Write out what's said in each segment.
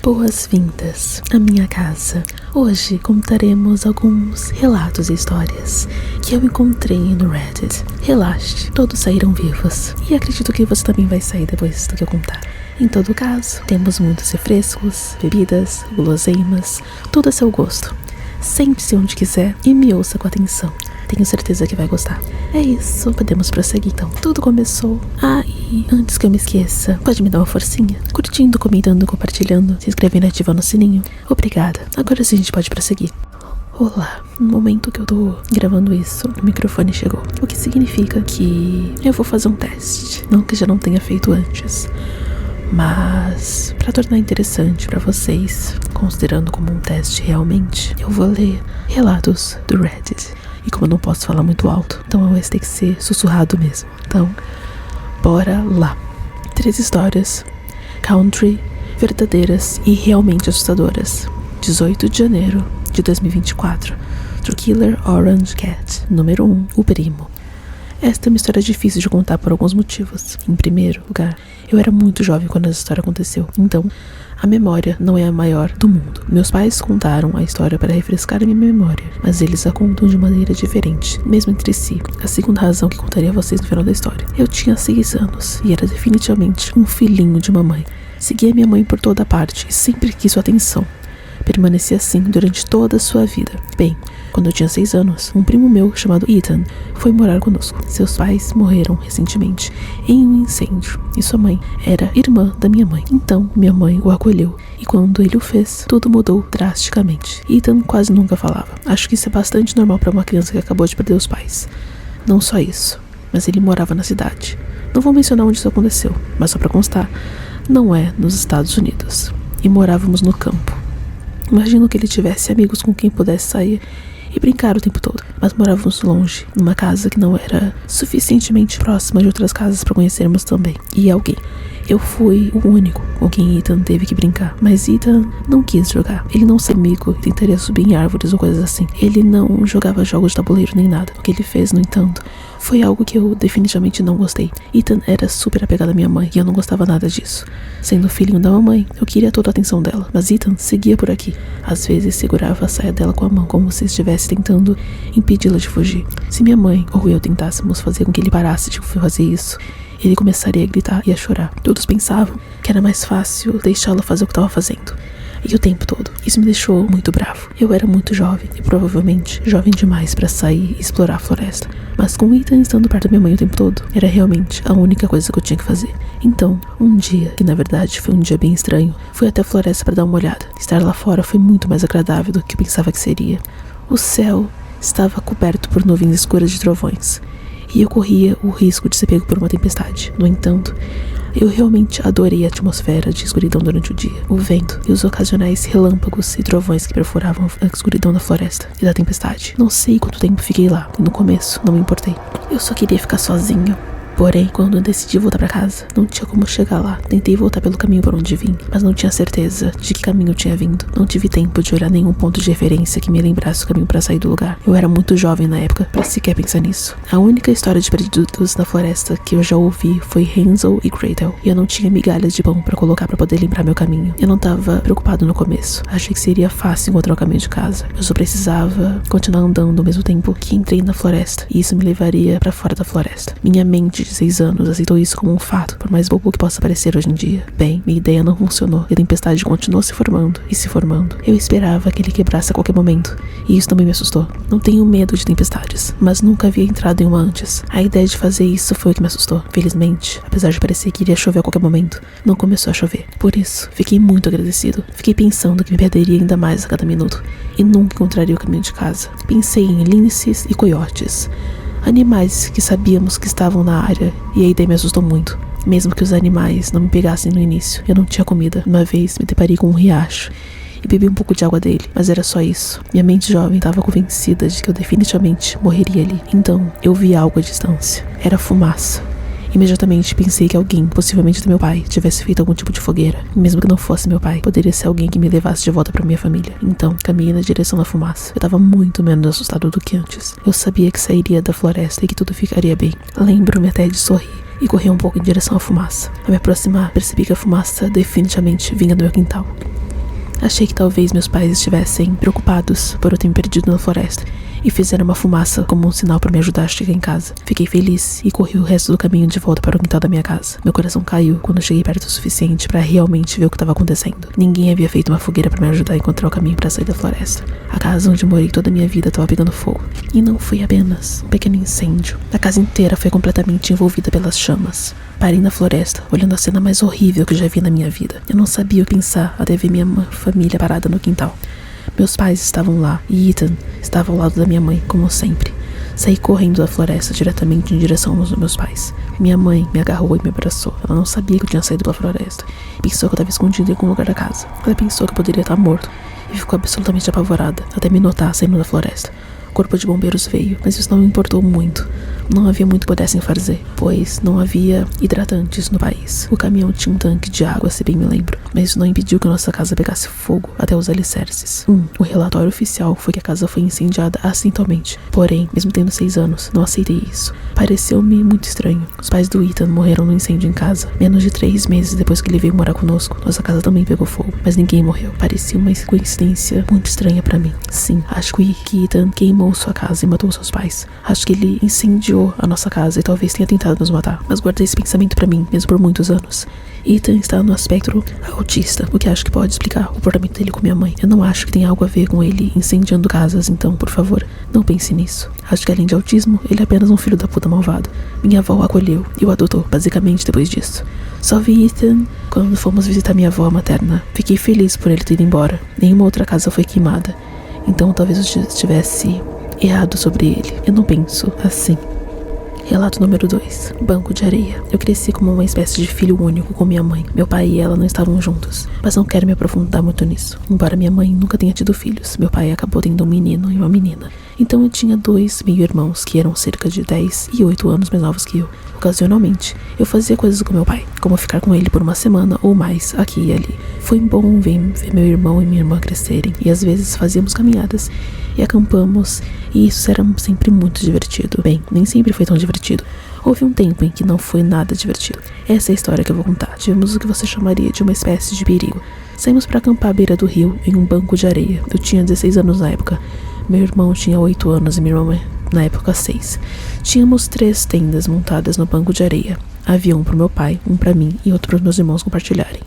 Boas-vindas à minha casa. Hoje contaremos alguns relatos e histórias que eu encontrei no Reddit. Relaxe, todos saíram vivos. E acredito que você também vai sair depois do que eu contar. Em todo caso, temos muitos refrescos, bebidas, guloseimas, tudo a seu gosto. Sente-se onde quiser e me ouça com atenção. Tenho certeza que vai gostar. É isso, podemos prosseguir então. Tudo começou. E antes que eu me esqueça, pode me dar uma forcinha? Curtindo, comentando, compartilhando, se inscrevendo e ativando o sininho. Obrigada. Agora sim a gente pode prosseguir. Olá, no momento que eu tô gravando isso, o microfone chegou. O que significa que eu vou fazer um teste. Não que já não tenha feito antes. Mas, para tornar interessante para vocês, considerando como um teste realmente, eu vou ler relatos do Reddit. E como eu não posso falar muito alto, então vai ter que ser sussurrado mesmo. Então, bora lá. 3 histórias, country, verdadeiras e realmente assustadoras. 18 de janeiro de 2024, do Killer Orange Cat, número 1, o primo. Esta é uma história difícil de contar por alguns motivos. Em primeiro lugar, eu era muito jovem quando essa história aconteceu, então a memória não é a maior do mundo. Meus pais contaram a história para refrescar a minha memória, mas eles a contam de maneira diferente, mesmo entre si. A segunda razão que contaria a vocês no final da história. Eu tinha 6 anos e era definitivamente um filhinho de mamãe. Seguia minha mãe por toda parte e sempre quis sua atenção. Permaneci assim durante toda a sua vida. Bem, quando eu tinha 6 anos, um primo meu chamado Ethan foi morar conosco. Seus pais morreram recentemente em um incêndio e sua mãe era irmã da minha mãe. Então, minha mãe o acolheu e quando ele o fez, tudo mudou drasticamente. Ethan quase nunca falava. Acho que isso é bastante normal para uma criança que acabou de perder os pais. Não só isso, mas ele morava na cidade. Não vou mencionar onde isso aconteceu, mas só para constar, não é nos Estados Unidos. E morávamos no campo. Imagino que ele tivesse amigos com quem pudesse sair e brincar o tempo todo, mas morávamos longe, numa casa que não era suficientemente próxima de outras casas para conhecermos também. E alguém. Eu fui o único com quem Ethan teve que brincar, mas Ethan não quis jogar. Ele não seria amigo, tentaria subir em árvores ou coisas assim. Ele não jogava jogos de tabuleiro nem nada. O que ele fez, no entanto, foi algo que eu definitivamente não gostei. Ethan era super apegado à minha mãe e eu não gostava nada disso. Sendo filhinho da mamãe, eu queria toda a atenção dela, mas Ethan seguia por aqui. Às vezes segurava a saia dela com a mão, como se estivesse tentando impedi-la de fugir. Se minha mãe ou eu tentássemos fazer com que ele parasse de fazer isso, ele começaria a gritar e a chorar. Todos pensavam que era mais fácil deixá-la fazer o que estava fazendo. E o tempo todo. Isso me deixou muito bravo. Eu era muito jovem e provavelmente jovem demais para sair e explorar a floresta. Mas com Ethan estando perto da minha mãe o tempo todo, era realmente a única coisa que eu tinha que fazer. Então, um dia, que na verdade foi um dia bem estranho, fui até a floresta para dar uma olhada. Estar lá fora foi muito mais agradável do que eu pensava que seria. O céu estava coberto por nuvens escuras de trovões. E eu corria o risco de ser pego por uma tempestade. No entanto, eu realmente adorei a atmosfera de escuridão durante o dia. O vento e os ocasionais relâmpagos e trovões que perfuravam a escuridão da floresta e da tempestade. Não sei quanto tempo fiquei lá. No começo, não me importei. Eu só queria ficar sozinho. Porém, quando eu decidi voltar pra casa, não tinha como chegar lá. Tentei voltar pelo caminho por onde vim, mas não tinha certeza de que caminho eu tinha vindo. Não tive tempo de olhar nenhum ponto de referência que me lembrasse o caminho pra sair do lugar. Eu era muito jovem na época pra sequer pensar nisso. A única história de perdidos na floresta que eu já ouvi foi Hansel e Gretel. E eu não tinha migalhas de pão pra colocar pra poder lembrar meu caminho. Eu não tava preocupado no começo. Achei que seria fácil encontrar o caminho de casa. Eu só precisava continuar andando ao mesmo tempo que entrei na floresta. E isso me levaria pra fora da floresta. Minha mente de 6 anos aceitou isso como um fato, por mais bobo que possa parecer hoje em dia. Bem, minha ideia não funcionou e a tempestade continuou se formando e se formando. Eu esperava que ele quebrasse a qualquer momento, e isso também me assustou. Não tenho medo de tempestades, mas nunca havia entrado em uma antes. A ideia de fazer isso foi o que me assustou. Felizmente, apesar de parecer que iria chover a qualquer momento, não começou a chover. Por isso, fiquei muito agradecido. Fiquei pensando que me perderia ainda mais a cada minuto e nunca encontraria o caminho de casa. Pensei em linces e coiotes, animais que sabíamos que estavam na área, e a ideia me assustou muito. Mesmo que os animais não me pegassem no início, eu não tinha comida. Uma vez me deparei com um riacho e bebi um pouco de água dele, mas era só isso. Minha mente jovem estava convencida de que eu definitivamente morreria ali. Então, eu vi algo à distância. Era fumaça. Imediatamente pensei que alguém, possivelmente do meu pai, tivesse feito algum tipo de fogueira. Mesmo que não fosse meu pai, poderia ser alguém que me levasse de volta para minha família. Então, caminhei na direção da fumaça. Eu estava muito menos assustado do que antes. Eu sabia que sairia da floresta e que tudo ficaria bem. Lembro-me até de sorrir e corri um pouco em direção à fumaça. Ao me aproximar, percebi que a fumaça definitivamente vinha do meu quintal. Achei que talvez meus pais estivessem preocupados por eu ter me perdido na floresta e fizeram uma fumaça como um sinal para me ajudar a chegar em casa. Fiquei feliz e corri o resto do caminho de volta para o quintal da minha casa. Meu coração caiu quando cheguei perto o suficiente para realmente ver o que estava acontecendo. Ninguém havia feito uma fogueira para me ajudar a encontrar o caminho para sair da floresta. A casa onde morei toda a minha vida estava pegando fogo. E não foi apenas um pequeno incêndio. A casa inteira foi completamente envolvida pelas chamas. Parei na floresta, olhando a cena mais horrível que já vi na minha vida. Eu não sabia o que pensar até ver minha família parada no quintal. Meus pais estavam lá e Ethan estava ao lado da minha mãe, como sempre. Saí correndo da floresta diretamente em direção aos meus pais. Minha mãe me agarrou e me abraçou. Ela não sabia que eu tinha saído pela floresta. Pensou que eu estava escondido em algum lugar da casa. Ela pensou que eu poderia estar morto e ficou absolutamente apavorada até me notar saindo da floresta. O corpo de bombeiros veio, mas isso não me importou muito. Não havia muito que pudessem fazer, pois não havia hidratantes no país. O caminhão tinha um tanque de água, se bem me lembro, mas isso não impediu que a nossa casa pegasse fogo até os alicerces. O relatório oficial foi que a casa foi incendiada acidentalmente. Porém, mesmo tendo 6 anos, não aceitei isso. Pareceu-me muito estranho. Os pais do Ethan morreram no incêndio em casa. Menos de 3 meses depois que ele veio morar conosco, nossa casa também pegou fogo, mas ninguém morreu. Parecia uma coincidência muito estranha pra mim. Sim, acho que Ethan queimou sua casa e matou seus pais. Acho que ele incendiou a nossa casa e talvez tenha tentado nos matar. Mas guardei esse pensamento pra mim, mesmo por muitos anos. Ethan está no espectro autista, o que acho que pode explicar o comportamento dele com minha mãe. Eu não acho que tenha algo a ver com ele incendiando casas, então, por favor, não pense nisso. Acho que além de autismo, ele é apenas um filho da puta malvado. Minha avó o acolheu e o adotou, basicamente, depois disso. Só vi Ethan quando fomos visitar minha avó materna. Fiquei feliz por ele ter ido embora. Nenhuma outra casa foi queimada. Então talvez eu estivesse errado sobre ele. Eu não penso assim. Relato número 2. Banco de areia. Eu cresci como uma espécie de filho único com minha mãe. Meu pai e ela não estavam juntos, mas não quero me aprofundar muito nisso. Embora minha mãe nunca tenha tido filhos, meu pai acabou tendo um menino e uma menina. Então eu tinha 2 meio-irmãos que eram cerca de 10 e 8 anos mais novos que eu. Ocasionalmente, eu fazia coisas com meu pai, como ficar com ele por uma semana ou mais, aqui e ali. Foi bom ver meu irmão e minha irmã crescerem, e às vezes fazíamos caminhadas e acampamos, e isso era sempre muito divertido. Bem, nem sempre foi tão divertido. Houve um tempo em que não foi nada divertido. Essa é a história que eu vou contar. Tivemos o que você chamaria de uma espécie de perigo. Saímos para acampar à beira do rio, em um banco de areia. Eu tinha 16 anos na época. Meu irmão tinha 8 anos e minha irmã, na época, 6. Tínhamos 3 tendas montadas no banco de areia. Havia um para o meu pai, um para mim e outro para os meus irmãos compartilharem.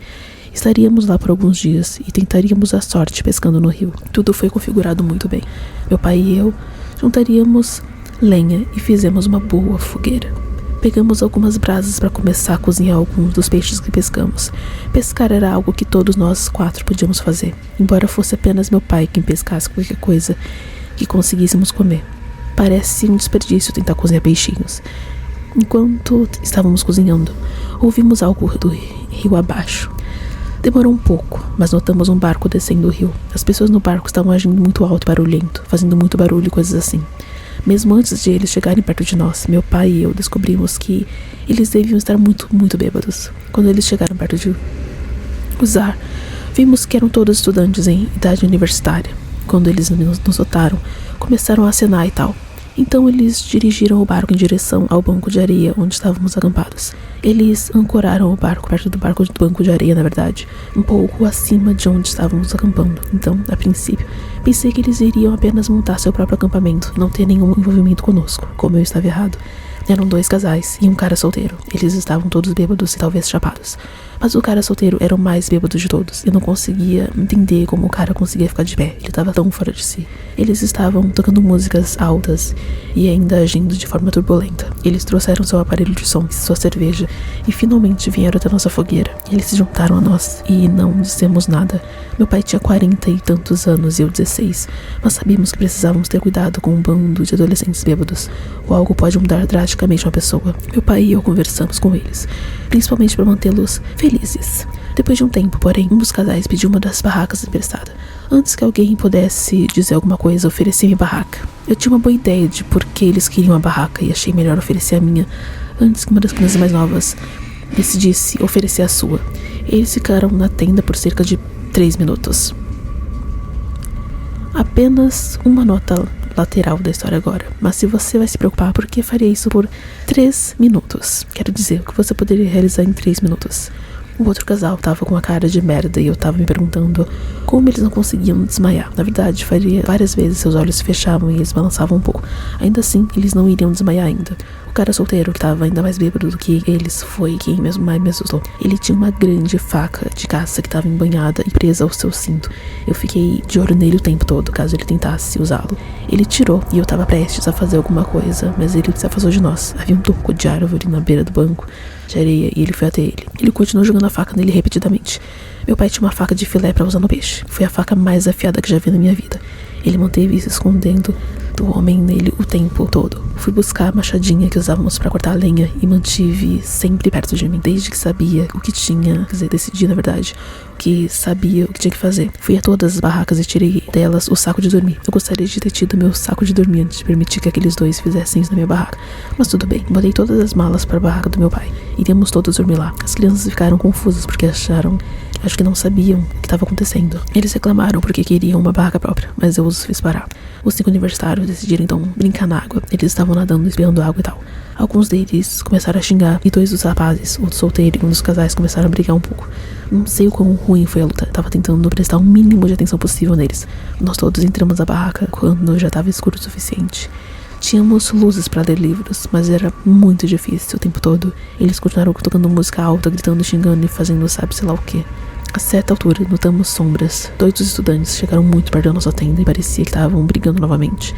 Estaríamos lá por alguns dias e tentaríamos a sorte pescando no rio. Tudo foi configurado muito bem. Meu pai e eu juntaríamos lenha e fizemos uma boa fogueira. Pegamos algumas brasas para começar a cozinhar alguns dos peixes que pescamos. Pescar era algo que todos nós 4 podíamos fazer, embora fosse apenas meu pai quem pescasse qualquer coisa que conseguíssemos comer. Parece um desperdício tentar cozinhar peixinhos. Enquanto estávamos cozinhando, ouvimos algo do rio abaixo. Demorou um pouco, mas notamos um barco descendo o rio. As pessoas no barco estavam agindo muito alto e barulhento, fazendo muito barulho e coisas assim. Mesmo antes de eles chegarem perto de nós, meu pai e eu descobrimos que eles deviam estar muito, muito bêbados. Quando eles chegaram perto de usar, vimos que eram todos estudantes em idade universitária. Quando eles nos notaram, começaram a acenar e tal. Então eles dirigiram o barco em direção ao banco de areia onde estávamos acampados. Eles ancoraram o barco perto do banco de areia, na verdade, um pouco acima de onde estávamos acampando. Então, a princípio, pensei que eles iriam apenas montar seu próprio acampamento, não ter nenhum envolvimento conosco, como eu estava errado. Eram 2 casais e um cara solteiro. Eles estavam todos bêbados e talvez chapados. Mas o cara solteiro era o mais bêbado de todos. Eu não conseguia entender como o cara conseguia ficar de pé. Ele estava tão fora de si. Eles estavam tocando músicas altas e ainda agindo de forma turbulenta. Eles trouxeram seu aparelho de som e sua cerveja e finalmente vieram até nossa fogueira. Eles se juntaram a nós e não dissemos nada. Meu pai tinha 40 e tantos anos e eu 16. Nós sabíamos que precisávamos ter cuidado com um bando de adolescentes bêbados. O algo pode mudar drasticamente uma pessoa. Meu pai e eu conversamos com eles, principalmente para mantê-los felizes. Depois de um tempo, porém, um dos casais pediu uma das barracas emprestada. Antes que alguém pudesse dizer alguma coisa, ofereci minha barraca. Eu tinha uma boa ideia de por que eles queriam a barraca e achei melhor oferecer a minha antes que uma das crianças mais novas decidisse oferecer a sua. Eles ficaram na tenda por cerca de 3 minutos. Apenas uma nota lateral da história agora, mas se você vai se preocupar, por que faria isso por 3 minutos? Quero dizer, o que você poderia realizar em 3 minutos? O outro casal tava com uma cara de merda e eu tava me perguntando como eles não conseguiam desmaiar. Na verdade, várias vezes seus olhos se fechavam e eles balançavam um pouco. Ainda assim, eles não iriam desmaiar ainda. O cara solteiro, que tava ainda mais bêbado do que eles, foi quem mais me assustou. Ele tinha uma grande faca de caça que tava embanhada e presa ao seu cinto. Eu fiquei de olho nele o tempo todo, caso ele tentasse usá-lo. Ele tirou e eu tava prestes a fazer alguma coisa, mas ele se afastou de nós. Havia um tronco de árvore na beira do banco de areia e ele foi até ele. Ele continuou jogando a faca nele repetidamente. Meu pai tinha uma faca de filé pra usar no peixe. Foi a faca mais afiada que já vi na minha vida. Ele manteve se escondendo do homem nele o tempo todo. Fui buscar a machadinha que usávamos pra cortar a lenha e mantive sempre perto de mim, desde que sabia o que tinha, quer dizer, decidi na verdade, que sabia o que tinha que fazer. Fui a todas as barracas e tirei delas o saco de dormir. Eu gostaria de ter tido meu saco de dormir antes de permitir que aqueles dois fizessem isso na minha barraca. Mas tudo bem, botei todas as malas para a barraca do meu pai. Iríamos todos dormir lá. As crianças ficaram confusas porque acho que não sabiam o que estava acontecendo. Eles reclamaram porque queriam uma barraca própria, mas eu os fiz parar. Os 5 universitários decidiram então brincar na água. Eles estavam nadando, espiando água e tal. Alguns deles começaram a xingar e 2 dos rapazes, o solteiro e um dos casais, começaram a brigar um pouco. Não sei o quão ruim foi a luta. Tava tentando prestar o mínimo de atenção possível neles. Nós todos entramos na barraca quando já estava escuro o suficiente. Tínhamos luzes para ler livros, mas era muito difícil o tempo todo. Eles continuaram tocando música alta, gritando, xingando e fazendo sabe-se lá o quê. A certa altura, notamos sombras. 2 dos estudantes chegaram muito perto da nossa tenda e parecia que estavam brigando novamente.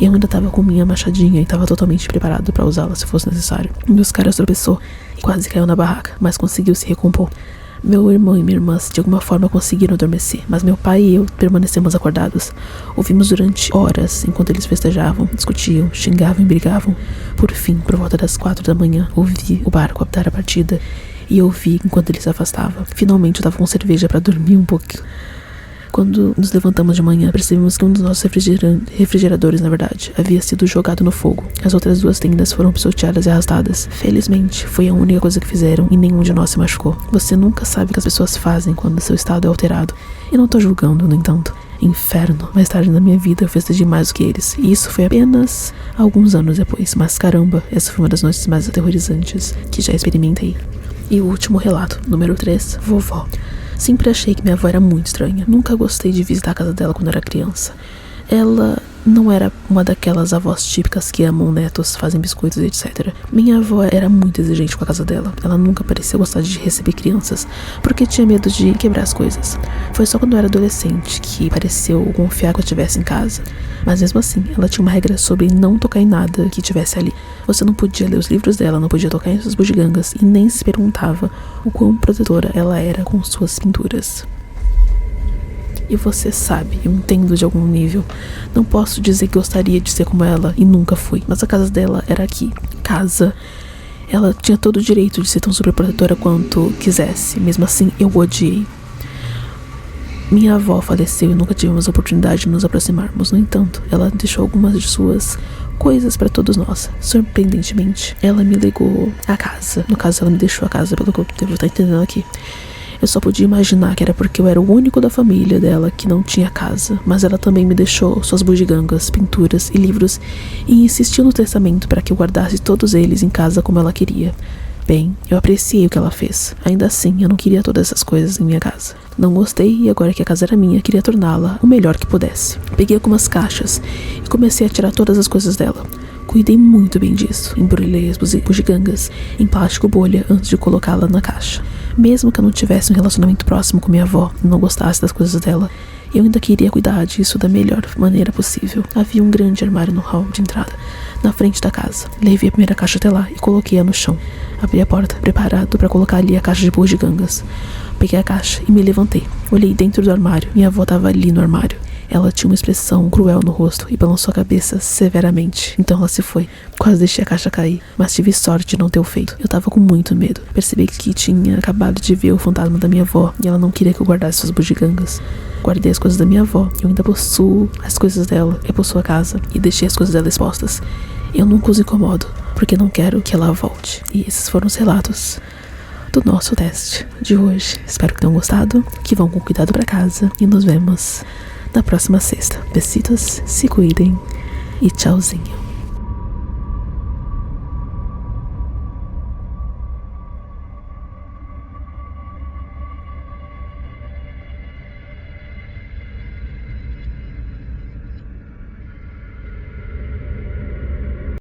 Eu ainda estava com minha machadinha e estava totalmente preparado para usá-la se fosse necessário. Um dos caras tropeçou e quase caiu na barraca, mas conseguiu se recompor. Meu irmão e minha irmã de alguma forma conseguiram adormecer, mas meu pai e eu permanecemos acordados. Ouvimos durante horas enquanto eles festejavam, discutiam, xingavam e brigavam. Por fim, por volta das 4 da manhã, ouvi o barco dar a partida e eu vi enquanto ele se afastava. Finalmente eu tava com cerveja para dormir um pouco. Quando nos levantamos de manhã, percebemos que um dos nossos refrigeradores, na verdade, havia sido jogado no fogo. As outras 2 tendas foram pisoteadas e arrastadas. Felizmente, foi a única coisa que fizeram e nenhum de nós se machucou. Você nunca sabe o que as pessoas fazem quando seu estado é alterado. E não tô julgando, no entanto. Inferno. Mais tarde na minha vida eu festejei mais do que eles. E isso foi apenas alguns anos depois. Mas caramba, essa foi uma das noites mais aterrorizantes que já experimentei. E o último relato, número 3, vovó. Sempre achei que minha avó era muito estranha. Nunca gostei de visitar a casa dela quando era criança. Ela não era uma daquelas avós típicas que amam netos, fazem biscoitos e etc. Minha avó era muito exigente com a casa dela. Ela nunca parecia gostar de receber crianças, porque tinha medo de quebrar as coisas. Foi só quando eu era adolescente que pareceu confiar que eu estivesse em casa. Mas mesmo assim, ela tinha uma regra sobre não tocar em nada que estivesse ali. Você não podia ler os livros dela, não podia tocar em suas bugigangas e nem se perguntava o quão protetora ela era com suas pinturas. E você sabe, eu entendo de algum nível. Não posso dizer que gostaria de ser como ela e nunca fui, mas a casa dela era aqui. Casa. Ela tinha todo o direito de ser tão superprotetora quanto quisesse. Mesmo assim, eu o odiei. Minha avó faleceu e nunca tivemos a oportunidade de nos aproximarmos. No entanto, ela deixou algumas de suas coisas para todos nós. Surpreendentemente, ela me legou a casa. No caso, ela me deixou a casa, pelo que eu devo estar entendendo aqui. Eu só podia imaginar que era porque eu era o único da família dela que não tinha casa, mas ela também me deixou suas bugigangas, pinturas e livros e insistiu no testamento para que eu guardasse todos eles em casa como ela queria. Bem, eu apreciei o que ela fez. Ainda assim, eu não queria todas essas coisas em minha casa. Não gostei e agora que a casa era minha, queria torná-la o melhor que pudesse. Peguei algumas caixas e comecei a tirar todas as coisas dela. Cuidei muito bem disso. Embrulhei as bugigangas em plástico bolha antes de colocá-la na caixa. Mesmo que eu não tivesse um relacionamento próximo com minha avó e não gostasse das coisas dela, eu ainda queria cuidar disso da melhor maneira possível. Havia um grande armário no hall de entrada, na frente da casa. Levei a primeira caixa até lá e coloquei-a no chão. Abri a porta, preparado para colocar ali a caixa de bugigangas. Peguei a caixa e me levantei. Olhei dentro do armário. Minha avó estava ali no armário. Ela tinha uma expressão cruel no rosto e balançou a cabeça severamente. Então ela se foi. Quase deixei a caixa cair, mas tive sorte de não ter o feito. Eu tava com muito medo. Percebi que tinha acabado de ver o fantasma da minha avó e ela não queria que eu guardasse suas bugigangas. Guardei as coisas da minha avó. Eu ainda possuo as coisas dela. Eu possuo a casa e deixei as coisas dela expostas. Eu nunca os incomodo, porque não quero que ela volte. E esses foram os relatos do nosso teste de hoje. Espero que tenham gostado, que vão com cuidado pra casa e nos vemos na próxima sexta. Besitos, se cuidem e tchauzinho.